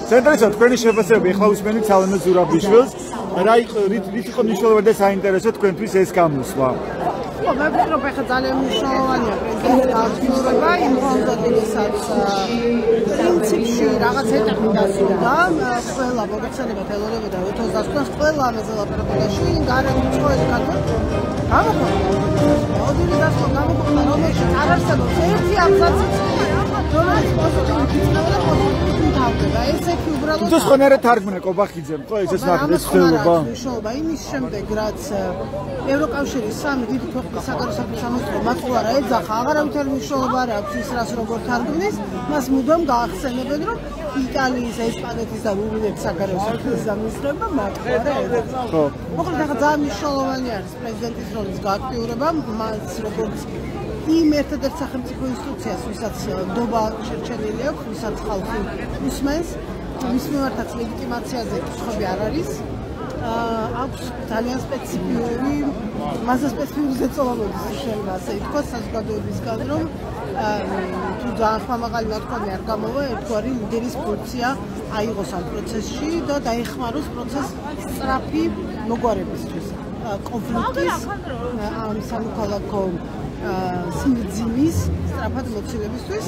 საინტერესოა თქვენი შეფასებები ახლა უსმენთ სალომე ზურაბიშვილს რა იყო იყო მნიშვნელოვანი და საინტერესო თქვენთვის ეს გამოსვლა მე ვფიქრობ ახლა ძალიან მნიშვნელოვანია პრეზიდენტის აქტიურობა იმ კონტექსტსაც პრინციპში რაღაც ეტაპი დასრულდა ყველა მოგეცადებათ ელოდება და 28-ს ყველა ამაზე ლაპარაკობაში გარემო ცხოველი კაცო აუდიტორიის დასკო გამოხდა რომელშიც არ არსებობს ერთი აბზაცი რომელიც მოსწონს თავდება ესეთი უბრალოდ თუ ხონერე თარგმნა კობახიძემ ხო ეს ნახეთ მნიშვნელობა იმის შემდეგ რაც ევროკავშირის სამი დიდი ქვეყნის საგარეო საქმეთა სამინისტრო მაწვდა რა ეძახა აღარავითარი მნიშვნელობა არ აქვს ის რაც როგორ თარგმნის მას მუდამ გაახსენებენ რომ იტალიის ესპანეთის და რუმინეთის საგარეო საქმეთა სამინისტროებმა მაწვდა რა ეძახა ხო მოკლედ ახლა ძალიან მნიშვნელოვანი არის პრეზიდენტის როლის გააქტიურება მას როგორც იმ ერთადერთ სახელმწიფო ინსტიტუციას, ვისაც ნდობა შერჩენილი აქვს, ვისაც ხალხი უსმენს, მის მიმართაც ლეგიტიმაციაზე კითხვები არ არის. აქვს ძალიან სპეციფიური, მასა სპეციფიური ზეწოლა მოდის, შეიძლება ასე ითქვას, საზოგადოებისგან, რომ თუ ძალიან ხმამაღალი ნათქვამი არ გამოვა, ერთგვარი ლიდერის ფუნქცია აიღოს ამ პროცესში და დაეხმაროს პროცესს სწრაფი მოგვარებისთვის. კონფლიქტის ამ სამოქალაქო სიმძიმის სწრაფად მოცილებისთვის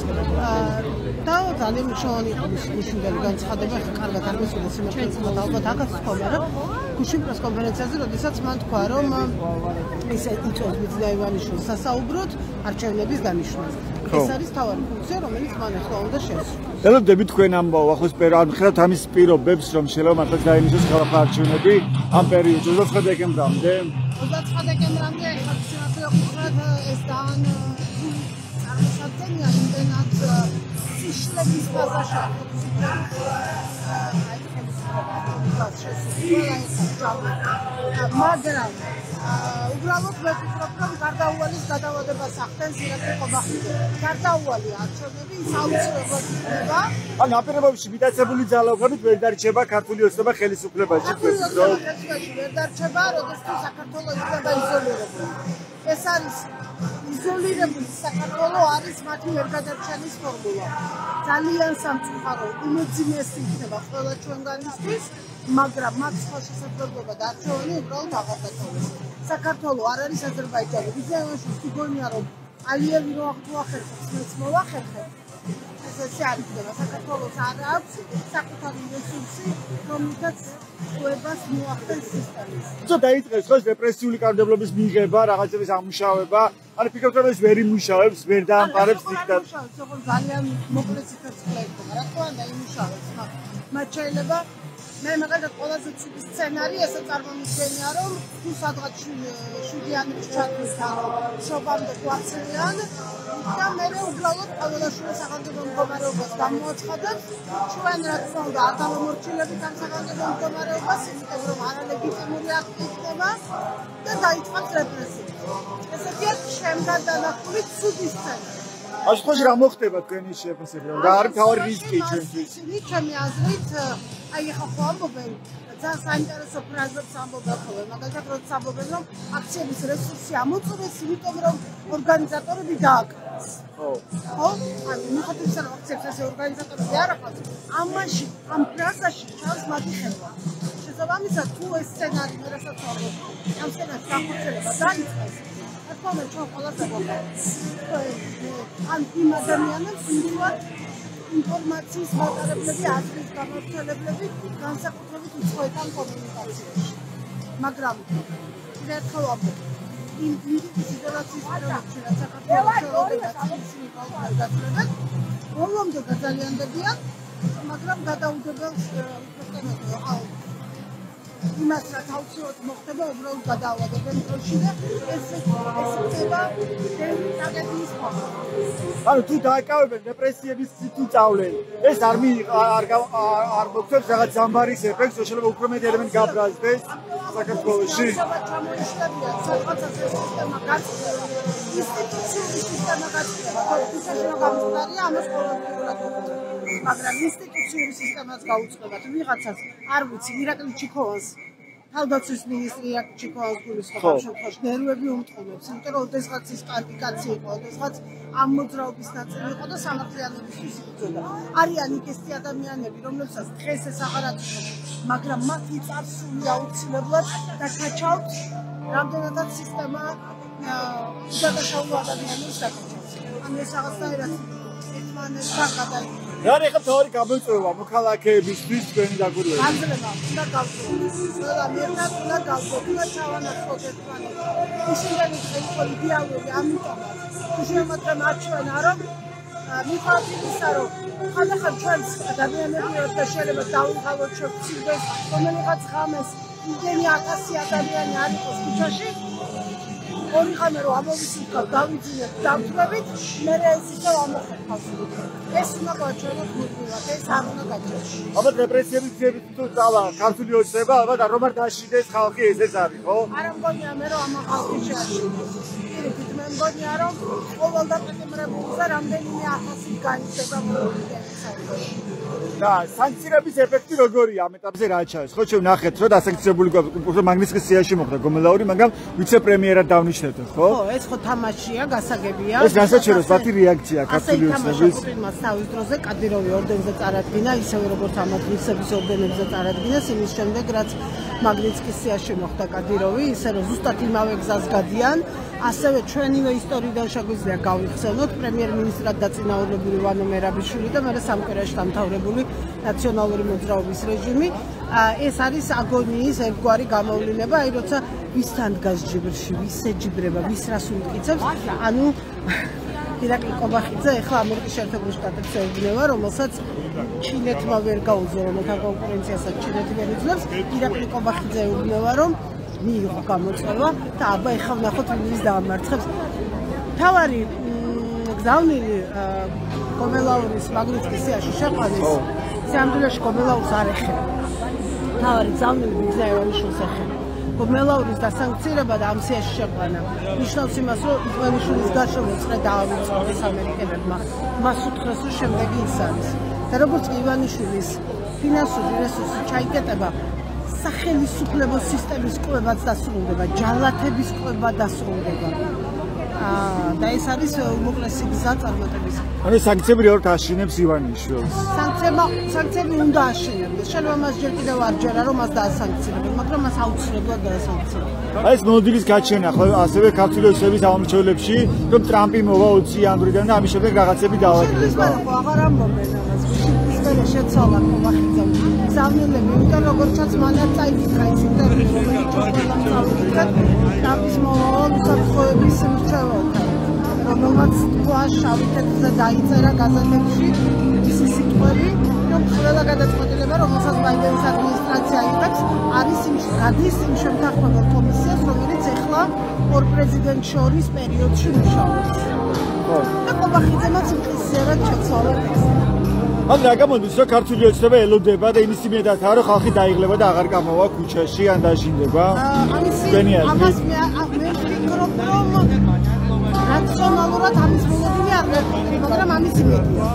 და ძალიან მნიშვნელოვანი იყო მისული განცხადება, ხა კარგად არ მისულა სიმართლეა და ალბათ აქაც თქვა, მაგრამ გუშინ პრესკონფერენციაზე, როდესაც მან თქვა, რომ ესე იწვევს მიწნა ივანიშვილს სასაუბროდ არჩევნების დანიშვნას. ეს არის თავარი ფუნქცია, რომელიც მან ახლა უნდა შეასრულოს. ელოდებთ თქვენ ამ ახლოს მხრად ამის პირობებს, რომ შეიძლება მართლაც დაინიშნოს ხალხთა არჩევნები ამ პერიოდში 29 დეკემბრამდე. 29 დეკემბრამდე ხა ეს ძალიან წარმოსადგენია იმდენად სიშლების ბაზაში მაგრამ უბრალოდ მე ვფიქრობ რომ გარდაუვალის გადავადებას ახდენს ირაკლი ყობახიძე გარდაუვალი არჩევნები ის აუცილებლად იქნება ან აპირებებში მიტაცებული ძალაუფლებით ვერ დარჩება ქართული ოცნება ხელისუფლებაში ვერ დარჩება როდესაც საქართველოს იქნება იზოლირებული ეს არის იზოლირებული საქართველო არის მათი ვერ გადარჩენის ფორმულა. ძალიან სამწუხარო უმძიმესი იქნება ყველა ჩვენგანისთვის, მაგრამ მათ სხვა შესაძლებლობა და არჩევანი უბრალოდ აღარ დატოვეს. საქართველო არ არის აზერბაიჯანი. ვიზეონში გიგონია რომ ალიევი რო ახერხებს, მეც მოვახერხებ. ესე არ იქნება. საქართველოს არ აქვს საკუთარი რესურსი, რომელთაც უებას მოახდენს სისტემას. დაიწყეს ხო რეპრესიული კანონმდებლობის მიღება, რაღაცების ამუშავება, ან ფიქრობთ რომ ეს ვერ იმუშავებს, ვერ დაამყარებს დიქტატურას. ძალიან მოკლე სიტყვაა იქნება, რა თქმა უნდა იმუშავებს, მაგრამ შეიძლება მე მაგალითად ყველაზე ცივი სცენარი ესე წარმომიდგენია რომ თუ სადღაც 7-იანის ჩათვლის შობამდე გვაცილიან და მე უბრალოდ ყოველაშვილის სახელმწიფო მდგომარეობას გამოაცხადებს ჩვენ რა თქმა უნდა არ გამომორჩილებით ამ სახელმწიფო მდგომარეობას იმიტომ რომ არალეგიტიმური აქტი იქნება და დაიწყებს რეპრესიები ესეთია შემდგარ დანახული ცუდი სცენარი ასე ხო რა მოხდება თქვენი შეფასებით რა არის თავი რისკი ჩვენთვის ჩემი აზრით აი ახლა ხო ამბობენ ძალიან საინტერესო ფრაზებს ამბობენ ხოლმე მაგალითად როცა ამბობენ რომ აქციების რესურსი ამოწურეს იმიტომ რომ ორგანიზატორები დააკარგეს ხო ანუ მიხედვით რომ აქციების ეს ორგანიზატორები არ აყავს ამაში ამ ფრაზაში ჩანს მათი ხელვა შესაბამისად თუ ეს სცენარი მე რასაც ვამბობ ამ სცენარის განხორციელება დაიწყეს თქო ჩვენ ყველას აგვაქვს ან იმ ადამიანებს ვინც ინფორმაციის მატარებლები, აზრის გამავრცელებლები განსაკუთრებით უცხოეთთან კომუნიკაციაში. მაგრამ კიდევ ერთხელ ვამბობ, იმ იზოლაციის პერიოდში, რაც საქართველოს ხელოვნება ცივი გაწევენ, ბოლომდე გაზალიანდებიან, მაგრამ გადაუდებელს იმას რაც აუცილებლად მოხდება უბრალოდ გადაავადებენ დროში და ეს ხდება ტრაგედიის ფორმა. ანუ თუ დააკავებენ რეპრესიების თუ წავლენ, ეს არ მოგვცემს რაღაც ზამბარის ეფექტს, შეიძლება უფრო მეტი ელემენტი გაბრაზდეს საქართველოში. ჩამოიშლებია საწყაცას ეს სისტემა გაწევა, ინსტიტუციური სისტემა გაწევა, თვითონ გამოსწორია ამას ყოველდღიურად მაგრამ ინსტიტუციური სისტემას გაუწყებათ ვიღაცას არ ვიცი ირაკლი ჩიქოვანს თავდაცვის მინისტრი ირაკლი ჩიქოვანსკულის შემთხვევაში ნერვები უმტყუნებს, იმიტომ რომ ოდესღაც ის კანდიდატი იყო, ოდესღაც ამ მოძრაობის ნაწილი იყო და სამართლიანობისთვის იბრძოდა. არიან იქ ესეთი ადამიანები, რომლებსაც დღეს ეს აღარ აწუხებს, მაგრამ მათი წარსული აუცილებლად და გაჩავთ რამდენადაც სისტემა გადაშაულ ადამიანებს დაკავშირებს. ანუ ეს რაღაცნაირად ერთმანეთთან გადაიჭირა. რა ეხლა თავი გამოწვევა მოქალაქეებისთვის თქვენი დაკვირვება? გაძლევა, უნდა გავწევოთ. ყველა მერნად უნდა გავწევოთ და ჩავანაცვლოთ ერთმანეთს. ისინი იყო იდეალური, ამიტომაც შეამოწმება აჩვენა, რომ მიყვართ ისა, რომ ხალხად ჩვენს ადამიანებს და შეიძლება დაუღალოთ ჩვენ ცივდეს, რომელიღაც ღამეს იმდენი 1000 ადამიანი არ იყოს ქუჩაში. ორი ღამე რომ ამოვისუნთქავთ, დავიძინეთ, დავთვლებით, მერე ეს ისევ ამოხერხავს. ეს უნდა გაჩვენოთ მუდმივად, ეს არ უნდა გაჩვენოს. ალბათ რეპრესიების ძიებით თუ წავა ქართული ოცნება, ალბათ რომ არ დაშიდეს ხალხი ესეც არის, ხო? არა მგონია მე რომ ამ ხალხი შეაშინოს. პირიქით მე მგონია რომ ყოველ დაპატიმრებულზე რამდენიმე 1000 განიცდება მოგვიგებისათვის. და სანქციების ეფექტი როგორია ამ ეტაპზე რა ჩანს? ხო შევნახეთ, რომ დასანქციებული გვაქვს მაგნიტსკის სიაში მოხდა გომელაური, მაგრამ ვიცე-პრემიერად დავნიშნეთ, ხო? ხო, ეს ხო თამაშია, გასაგებია. ეს განსაჩეროს მათი რეაქცია ქართული ოცნების. მას თავის დროზე კადიროვი ორდენზე წარადგინა, ისევე როგორც ამათვისების ორდენებზე წარადგინეს, იმის შემდეგ რაც მაგნიტსკის სიაში მოხდა კადიროვი, ისე რომ ზუსტად იმავე გზას გადიან, ასევე ჩვენივე ისტორიიდან შეგვიძლია გავიხსენოთ პრემიერ-მინისტრად დაწინაურებული ვანო მერაბიშვილი და მერე სამკვირაში დამთავრებული ნაციონალური მოძრაობის რეჟიმი. ეს არის აგონიის ერთგვარი გამოვლინება, აი როცა ვისთან დგას ჯიბრში, ვის ეჯიბრება, ვის რას უმტკიცებს, ანუ ირაკლი კობახიძე ახლა ამერიკის შეერთებული შტატებში ეუბნება, რომელსაც ჩინეთმა ვერ გაუძლო, რომელთან კონკურენციასაც ჩინეთი ვერ იძლევს, ირაკლი კობახიძე ეუბნება, რომ მიიღო გამოწვევა და აბა ეხლა ვნახოთ ვინ დაამარცხებს. თავარი გზავნილი გომელაურის მაგნიტსკის სიაში შეყვანის სამდვილეში გომელაურს არ ეხება. თავარი გზავნილი ბიძა ევანიშვილს ეხება. გომელაურის დასანქცირება და ამ სიაში შეყვანა ნიშნავს იმას, რომ ივანიშვილის გარშემო უწყრე დაავიწყდეს ამერიკელებმა. მას უთხრეს, რომ შემდეგი ის არის. და როგორც ივანიშვილის ფინანსური რესურსი ჩაიკეტება, სახელმწიფო სისტემის კვლევაც დასრულდება, ჯალათების კვლევა დასრულდება. და ეს არის უმოკლესი გზა წარმატების. ანუ სანქციები რეალურად აშინებს ივანიშვილს. სანქციები უნდა აშენებდეს. შეიძლება მას ჯერ კიდევ არ ჯერა, რომ მას დაასანქცირებენ, მაგრამ მას აუცილებლად დაასანქცირებენ. აი ეს მოდილის გაჩენა ხო ასევე ქართული ოცნების ამორჩევლებში, რომ ტრამპი მოვა 20 იანვრიდან და ამის შემდეგ რაღაცები დაავადდება. ხო, აღარ ამბობენ ამას. მერე შეცვალა კობახიძემ ზავნილები, იმიტომ როგორცაც მანაც წაიკითხა ის ინტერვიუ, რომელიც ჩვენთან წავიდა, ტრამპის მოვალ უსაფრთხოების მრჩეველთან, რომელმაც თქვა შავი თეთრზე დაიწერა გაზეთებში ისი სიტყვები, რომ ყველა გადაწყვეტილება, რომელსაც ბაიდენის ადმინისტრაცია იღებს, არის გადის იმ შემთხვევაში კომისიას, რომელიც ეხლა ორ პრეზიდენტ შორის პერიოდში მუშაობს. და კობახიძემაც მყისიერად შეცვალა ეს. ან რა გამოდის, რომ ქართული ოცნება ელოდება და იმის იმედათაა, რომ ხალხი დაიღლება და აღარ გამოვა ქუჩაში ან დაშინდება? ამას მე ვფიქრობ, რომ რაციონალურად ამის მოლოდინი არ გეტყვი, მაგრამ ამის იმედია.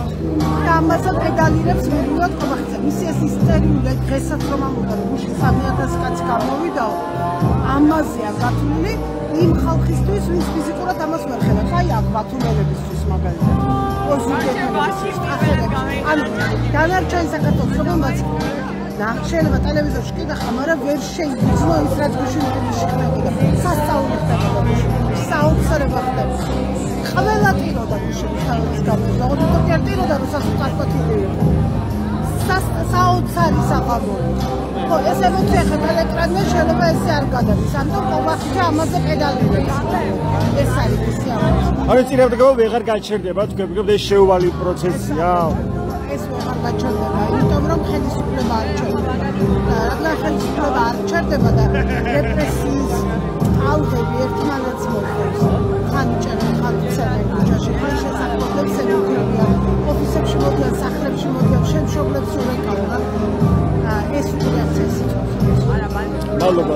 და ამასაც პედალირებს მუდმივად კობახიძე. მისი ეს ისტერიული დღესაც რომ ამბობდა, რომ გუშინ 3000 კაცი გამოვიდა, ამაზეა გათვლილი იმ ხალხისთვის, ვინც ფიზიკურად ამას ვერ ხედავს. აი აქ ბათუმელებისთვის მაგალითად. ანუ დანარჩენ საქართველოს რომელმაც შეიძლება ტელევიზორში კიდახა, მაგრამ ვერ შეიძინო ის რაც გუშინში ხდებოდა. სასწაული ხდებოდა, საოცრება ხდებოდა. ყველა ტიროდა გუშინში თავის გამოს, ოღონდ კი არ ტიროდა, რომ სასწაული იყო. საოცარი საღამოა. ხო, ეს ემოცია ხა ეკრანზე შეიძლება ესე არ გადადის. ამიტომ კობახიძე ამაზე პედალირებს. ეს არის ისე ამბობს. ანუ წინააღმდეგ ვეღარ გაჩერდება, თქვენ ვიგებთ ეს შეუვალი პროცესია. ეს ვეღარ გაჩერდება, იმიტომ რომ ხელისუფლება არ ჩერდება. რადგან ხელისუფლება არ ჩერდება და რეპრესიის ალღები ერთმანეთს მოხდებს. ხან ჭერენ, ხან წერენ ქუჩაში, ხან შესაძლებლებს ემიგრირებიან, ოფისებში მოდიან, სახლებში მოდიან, შემშობლებს ურეკავენ. ეს უპირატესია. მადლობა.